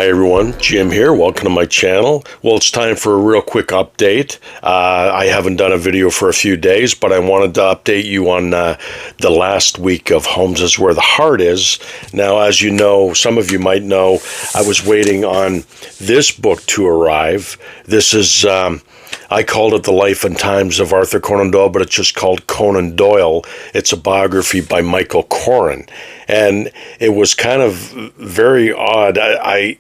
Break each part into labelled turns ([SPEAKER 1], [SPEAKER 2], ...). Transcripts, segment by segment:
[SPEAKER 1] Hi everyone, Jim here. Welcome to my channel. Well, it's time for a real quick update. I haven't done a video for a few days, but I wanted to update you on the last week of Homes is Where the Heart Is. Now, as you know, some of you might know, I was waiting on this book to arrive. This is, I called it The Life and Times of Arthur Conan Doyle, but it's just called Conan Doyle. It's a biography by Michael Coren. And it was kind of very odd.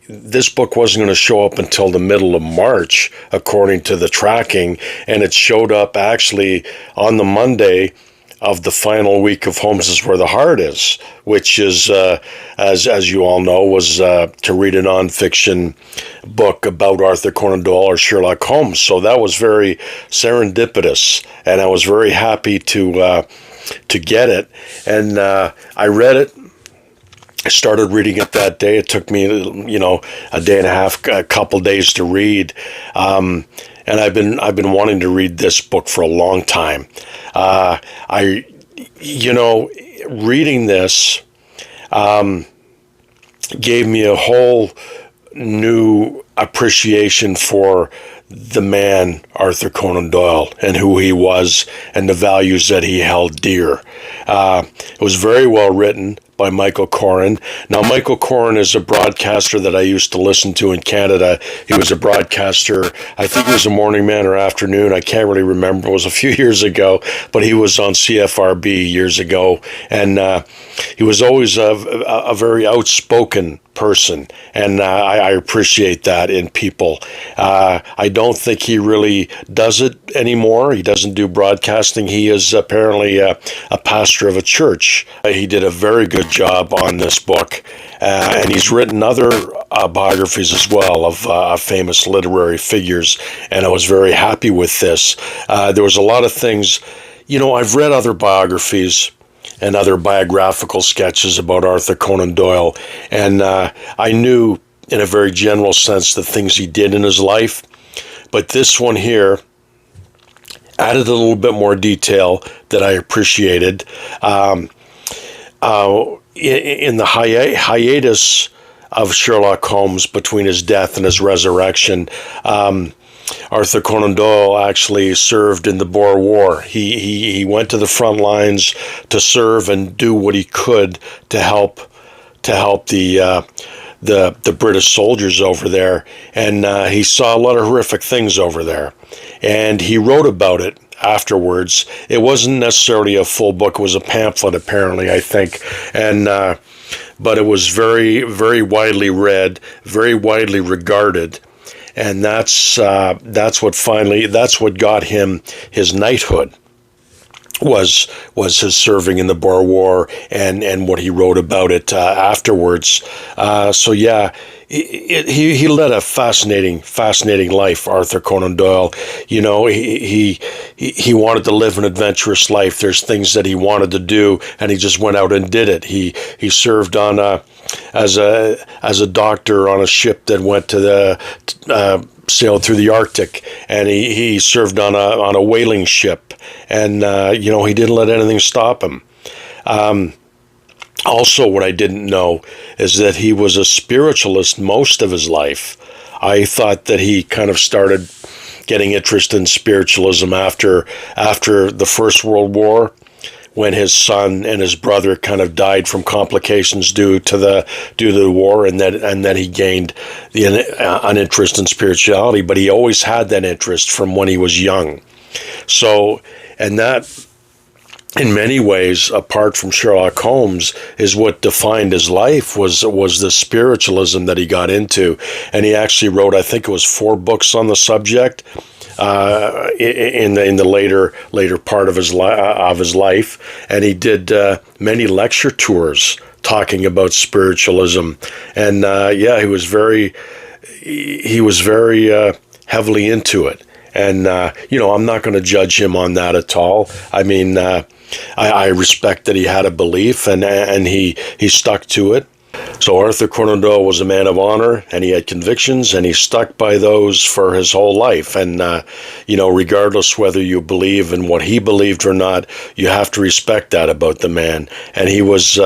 [SPEAKER 1] This book wasn't going to show up until the middle of March, according to the tracking, and it showed up actually on the Monday of the final week of Homes is Where the Heart Is, which is, as you all know, was to read a nonfiction book about Arthur Conan Doyle or Sherlock Holmes. So that was very serendipitous, and I was very happy to get it. And I read it. I started reading it that day. It took me, a day and a half, a couple days to read. And I've been wanting to read this book for a long time. Reading this gave me a whole new appreciation for the man Arthur Conan Doyle and who he was and the values that he held dear. It was very well written by Michael Coren. Now, Michael Coren is a broadcaster that I used to listen to in Canada. He was a broadcaster, I think he was a morning man or afternoon. I can't really remember. It was a few years ago, but he was on CFRB years ago. And he was always a very outspoken person, and I appreciate that in people. I don't think he really does it anymore. He doesn't do broadcasting. He is apparently a pastor of a church. He did a very good job on this book, and he's written other biographies as well of famous literary figures, and I was very happy with this. There was a lot of things, I've read other biographies and other biographical sketches about Arthur Conan Doyle, and I knew in a very general sense the things he did in his life, but this one here added a little bit more detail that I appreciated. In the hiatus of Sherlock Holmes between his death and his resurrection, Arthur Conan Doyle actually served in the Boer War. He went to the front lines to serve and do what he could to help the British soldiers over there, and he saw a lot of horrific things over there, and he wrote about it afterwards. It wasn't necessarily a full book. It was a pamphlet, apparently, I think, and but it was very, very widely read, very widely regarded. And that's what got him his knighthood, was his serving in the Boer War and what he wrote about it afterwards. He led a fascinating life, Arthur Conan Doyle. He wanted to live an adventurous life. There's things that he wanted to do, and he just went out and did it. He served on as a doctor on a ship that went to sailed through the Arctic, and he served on a whaling ship, and he didn't let anything stop him. Also, what I didn't know is that he was a spiritualist most of his life. I thought that he kind of started getting interest in spiritualism after the First World War, when his son and his brother kind of died from complications due to the war, and that he gained an interest in spirituality. But he always had that interest from when he was young. So, and that, in many ways, apart from Sherlock Holmes, is what defined his life, was the spiritualism that he got into. And he actually wrote, I think it was 4 books on the subject in the later part of his life, and he did many lecture tours talking about spiritualism. And he was very heavily into it. And I'm not going to judge him on that at all. I mean, I respect that he had a belief, and he stuck to it. So Arthur Conan Doyle was a man of honor, and he had convictions, and he stuck by those for his whole life. And, regardless whether you believe in what he believed or not, you have to respect that about the man. And he was,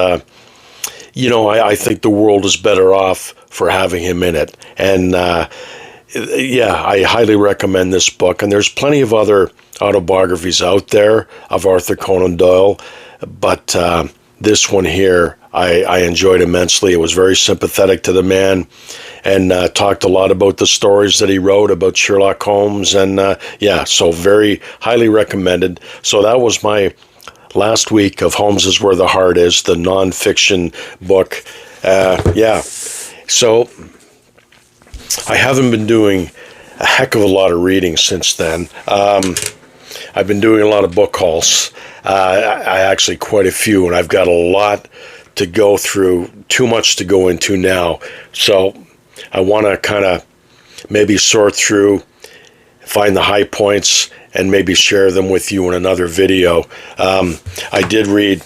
[SPEAKER 1] I think the world is better off for having him in it. And yeah, I highly recommend this book. And there's plenty of other autobiographies out there of Arthur Conan Doyle, but this one here I enjoyed immensely. It was very sympathetic to the man, and talked a lot about the stories that he wrote about Sherlock Holmes. And yeah, so very highly recommended. So that was my last week of Holmes is Where the Heart Is, the nonfiction book. Yeah, so I haven't been doing a heck of a lot of reading since then. I've been doing a lot of book hauls. I actually quite a few, and I've got a lot to go through, too much to go into now. So I want to kind of maybe sort through, find the high points, and maybe share them with you in another video. I did read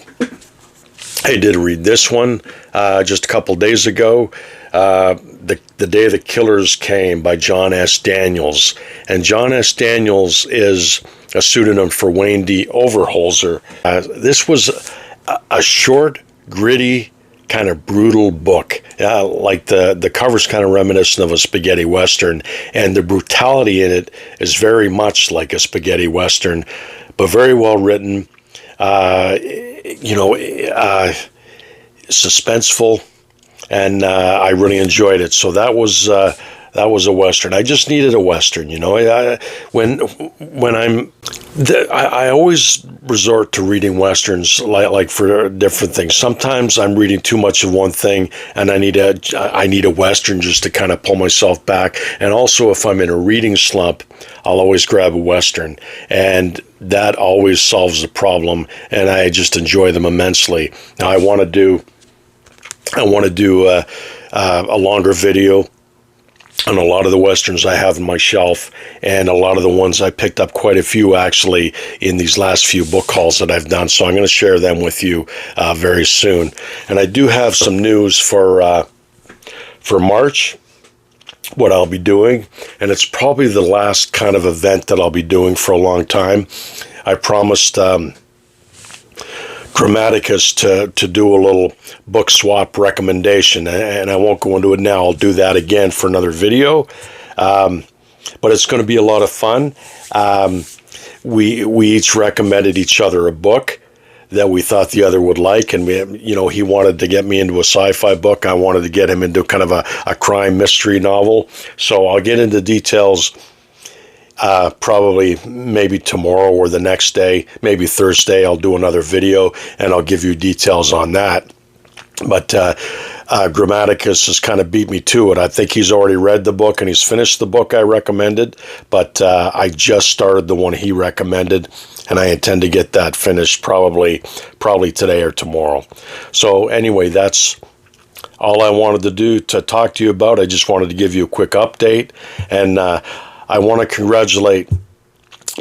[SPEAKER 1] this one just a couple days ago. The Day the Killers Came by John S. Daniels. And John S. Daniels is a pseudonym for Wayne D. Overholser. This was a short, gritty, kind of brutal book. Like the cover's kind of reminiscent of a spaghetti western, and the brutality in it is very much like a spaghetti western, but very well written. Suspenseful, and I really enjoyed it. So that was a western. I just needed a western, I always resort to reading westerns like for different things. Sometimes I'm reading too much of one thing, and I need a western just to kind of pull myself back. And also, if I'm in a reading slump, I'll always grab a western, and that always solves the problem. And I just enjoy them immensely. Now I want to do a longer video on a lot of the westerns I have on my shelf, and a lot of the ones I picked up, quite a few actually, in these last few book hauls that I've done. So I'm going to share them with you very soon. And I do have some news for March, what I'll be doing, and it's probably the last kind of event that I'll be doing for a long time. I promised Grammaticus to do a little book swap recommendation, and I won't go into it now. I'll do that again for another video, but it's going to be a lot of fun. We each recommended each other a book that we thought the other would like, and he wanted to get me into a sci-fi book. I wanted to get him into kind of a crime mystery novel. So I'll get into details probably maybe tomorrow or the next day, maybe Thursday. I'll do another video and I'll give you details on that. But Grammaticus has kind of beat me to it. I think he's already read the book and he's finished the book I recommended, but I just started the one he recommended, and I intend to get that finished probably today or tomorrow. So anyway, that's all I wanted to do to talk to you about. I just wanted to give you a quick update, and I want to congratulate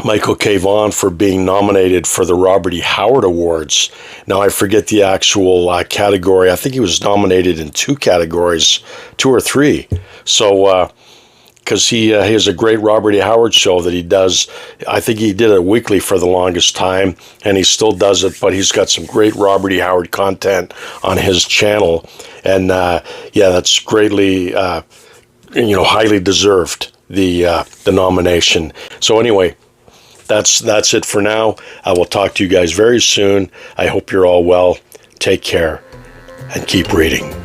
[SPEAKER 1] Michael K. Vaughan for being nominated for the Robert E. Howard Awards. Now, I forget the actual category. I think he was nominated in 2 categories, 2 or 3. So, because he has a great Robert E. Howard show that he does. I think he did it weekly for the longest time, and he still does it, but he's got some great Robert E. Howard content on his channel. And, yeah, that's greatly, highly deserved, the nomination. So anyway, that's it for now. I will talk to you guys very soon. I hope you're all well. Take care and keep reading.